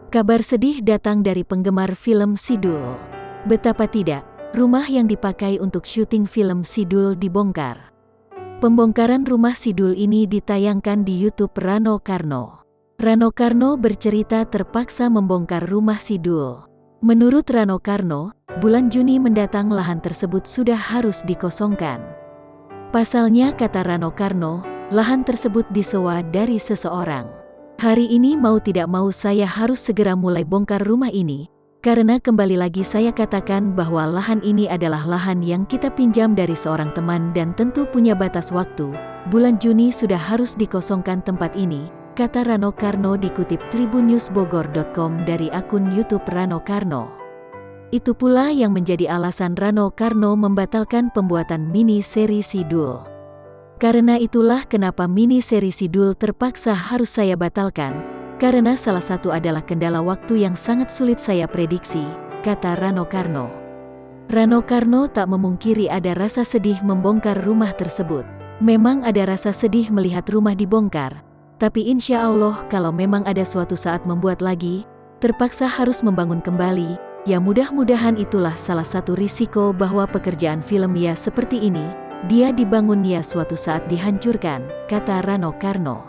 Kabar sedih datang dari penggemar film Sidul. Betapa tidak, rumah yang dipakai untuk syuting film Sidul dibongkar. Pembongkaran rumah Sidul ini ditayangkan di YouTube Rano Karno. Rano Karno bercerita terpaksa membongkar rumah Sidul. Menurut Rano Karno, bulan Juni mendatang lahan tersebut sudah harus dikosongkan. Pasalnya, kata Rano Karno, lahan tersebut disewa dari seseorang. Hari ini mau tidak mau saya harus segera mulai bongkar rumah ini, karena kembali lagi saya katakan bahwa lahan ini adalah lahan yang kita pinjam dari seorang teman dan tentu punya batas waktu. Bulan Juni sudah harus dikosongkan tempat ini, kata Rano Karno dikutip tribunnewsbogor.com dari akun YouTube Rano Karno. Itu pula yang menjadi alasan Rano Karno membatalkan pembuatan mini seri Sidul. Karena itulah kenapa mini seri Sidul terpaksa harus saya batalkan, karena salah satu adalah kendala waktu yang sangat sulit saya prediksi, kata Rano Karno. Rano Karno tak memungkiri ada rasa sedih membongkar rumah tersebut. Memang ada rasa sedih melihat rumah dibongkar, tapi insya Allah kalau memang ada suatu saat membuat lagi, terpaksa harus membangun kembali, ya mudah-mudahan itulah salah satu risiko bahwa pekerjaan film ya seperti ini, dia dibangun ya suatu saat dihancurkan, kata Rano Karno.